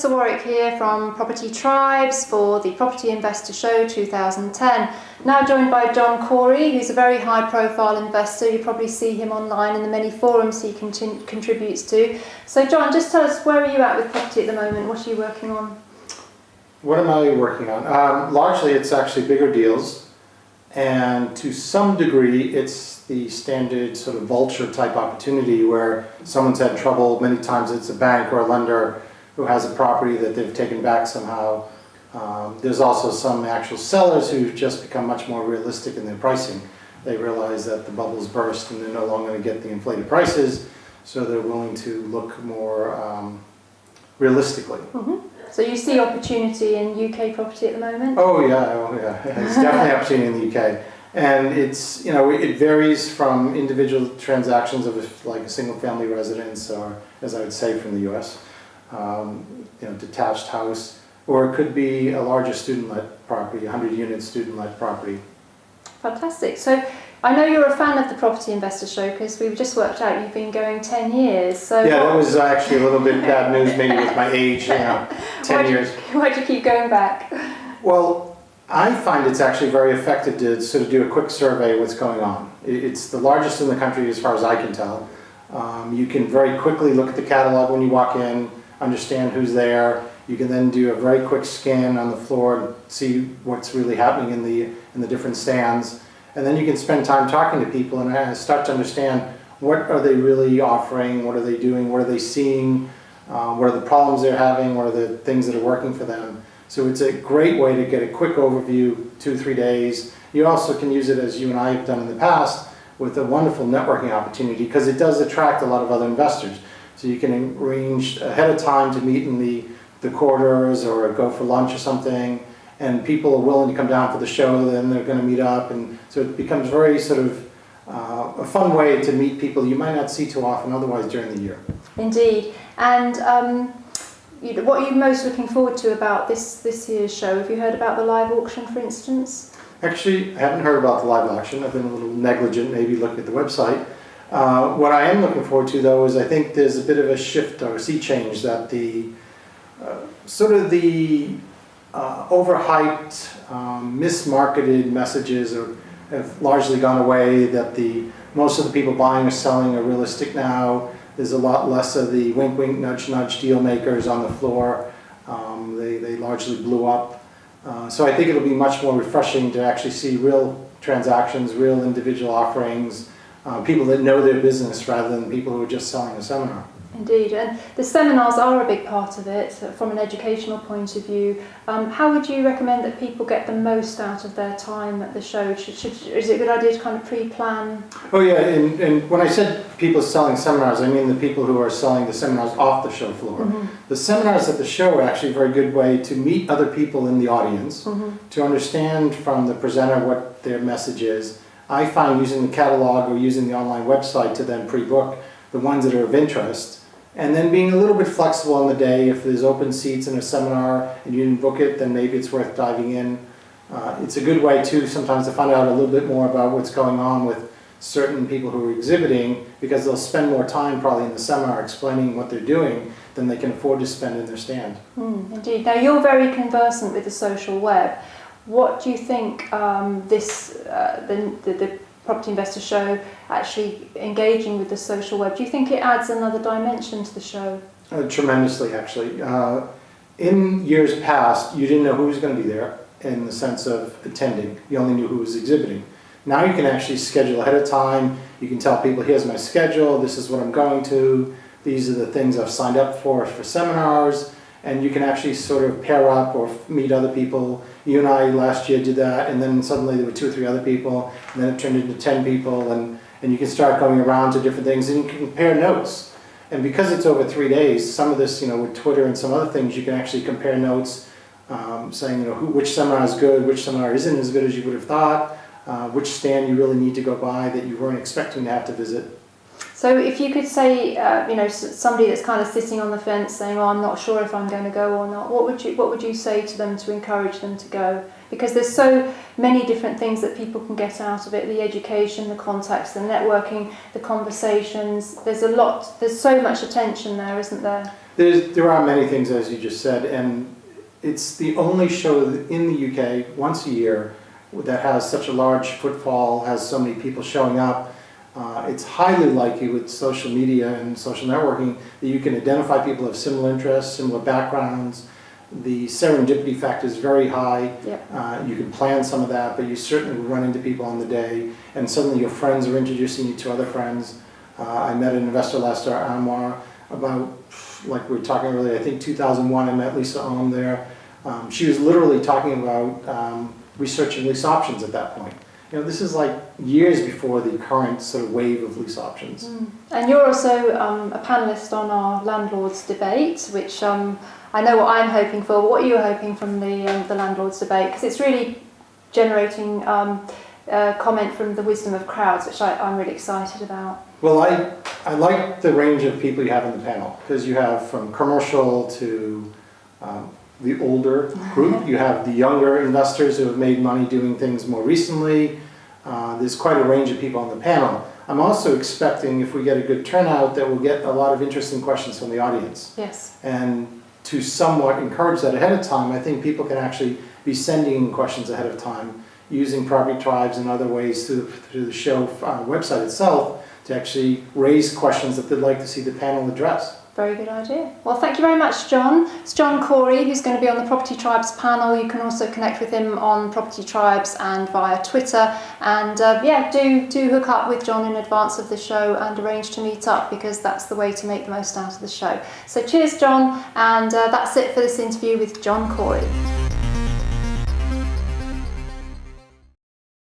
Vanessa Warwick here from Property Tribes for the Property Investor Show 2010. Now joined by John Corey, who's a very high-profile investor. You probably see him online in the many forums he contributes to. So John, just tell us, where are you at with property at the moment? What are you working on? What am I working on? Largely it's actually bigger deals, and to some degree it's the standard sort of vulture type opportunity where someone's had trouble. Many times it's a bank or a lender who has a property that they've taken back somehow. There's also some actual sellers who've just become much more realistic in their pricing. They realize that the bubble's burst and they're no longer going to get the inflated prices, so they're willing to look more realistically. Mm-hmm. So you see opportunity in UK property at the moment? Oh yeah. There's definitely opportunity in the UK. And it's, it varies from individual transactions of like a single family residence, or as I would say from the US, detached house, or it could be a larger student-led property, 100-unit student-led property. Fantastic. So I know you're a fan of the Property Investor Show because we've just worked out you've been going 10 years. So yeah, that was actually a little bit bad news maybe with my age, 10 years. Why'd you keep going back? Well, I find it's actually very effective to sort of do a quick survey of what's going on. It's the largest in the country as far as I can tell. You can very quickly look at the catalog when you walk in, understand who's there. You can then do a very quick scan on the floor and see what's really happening in the different stands. And then you can spend time talking to people and start to understand what are they really offering, what are they doing, what are they seeing, what are the problems they're having, what are the things that are working for them. So it's a great way to get a quick overview, 2-3 days. You also can use it, as you and I have done in the past, with a wonderful networking opportunity, because it does attract a lot of other investors. So you can arrange ahead of time to meet in the corridors or go for lunch or something, and people are willing to come down for the show, then they're going to meet up, and so it becomes very sort of a fun way to meet people you might not see too often otherwise during the year. Indeed. And what are you most looking forward to about this year's show? Have you heard about the live auction, for instance? Actually, I haven't heard about the live auction. I've been a little negligent, maybe looking at the website. What I am looking forward to, though, is I think there's a bit of a shift or a sea change that the overhyped, mismarketed messages have largely gone away, that most of the people buying or selling are realistic now. There's a lot less of the wink, wink, nudge, nudge deal makers on the floor. They largely blew up. So I think it'll be much more refreshing to actually see real transactions, real individual offerings, people that know their business rather than people who are just selling a seminar. Indeed, and the seminars are a big part of it from an educational point of view. How would you recommend that people get the most out of their time at the show? Is it a good idea to kind of pre-plan? Oh yeah, and when I said people selling seminars, I mean the people who are selling the seminars off the show floor. Mm-hmm. The seminars at the show are actually a very good way to meet other people in the audience, mm-hmm. to understand from the presenter what their message is. I find using the catalog or using the online website to then pre-book the ones that are of interest, and then being a little bit flexible on the day. If there's open seats in a seminar and you didn't book it, then maybe it's worth diving in. It's a good way too sometimes to find out a little bit more about what's going on with certain people who are exhibiting, because they'll spend more time probably in the seminar explaining what they're doing than they can afford to spend in their stand. Indeed. Now you're very conversant with the social web. What do you think the Property Investor Show actually engaging with the social web? Do you think it adds another dimension to the show? Tremendously, actually. In years past, you didn't know who was going to be there in the sense of attending. You only knew who was exhibiting. Now you can actually schedule ahead of time. You can tell people, here's my schedule, this is what I'm going to, these are the things I've signed up for seminars, and you can actually sort of pair up or meet other people. You and I last year did that, and then suddenly there were 2 or 3 other people, and then it turned into 10 people, and you can start going around to different things, and you can compare notes. And because it's over 3 days, some of this, with Twitter and some other things, you can actually compare notes, saying, which seminar is good, which seminar isn't as good as you would have thought, which stand you really need to go by that you weren't expecting to have to visit. So if you could say, somebody that's kind of sitting on the fence saying, I'm not sure if I'm going to go or not, what would you say to them to encourage them to go? Because there's so many different things that people can get out of it, the education, the contacts, the networking, the conversations. There's so much attention there, isn't there? There are many things, as you just said, and it's the only show in the UK once a year that has such a large footfall, has so many people showing up. It's highly likely with social media and social networking that you can identify people of similar interests, similar backgrounds. The serendipity factor is very high. Yep. You can plan some of that, but you certainly will run into people on the day, and suddenly your friends are introducing you to other friends. I met an investor last year, Anwar, about, like we were talking earlier, I think 2001, I met Lisa Ohm there. She was literally talking about researching lease options at that point. You know, this is like years before the current sort of wave of lease options. And you're also a panellist on our landlords debate, which I know what I'm hoping for. What are you hoping from the landlords debate? Because it's really generating comment from the wisdom of crowds, which I'm really excited about. Well, I like the range of people you have in the panel, because you have from commercial to the older group, you have the younger investors who have made money doing things more recently. There's quite a range of people on the panel. I'm also expecting, if we get a good turnout, that we'll get a lot of interesting questions from the audience. Yes. And to somewhat encourage that ahead of time, I think people can actually be sending questions ahead of time, using Property Tribes and other ways through the show website itself to actually raise questions that they'd like to see the panel address. Very good idea. Well, thank you very much, John. It's John Corey, who's going to be on the Property Tribes panel. You can also connect with him on Property Tribes and via Twitter. And do hook up with John in advance of the show and arrange to meet up, because that's the way to make the most out of the show. So cheers, John. And that's it for this interview with John Corey.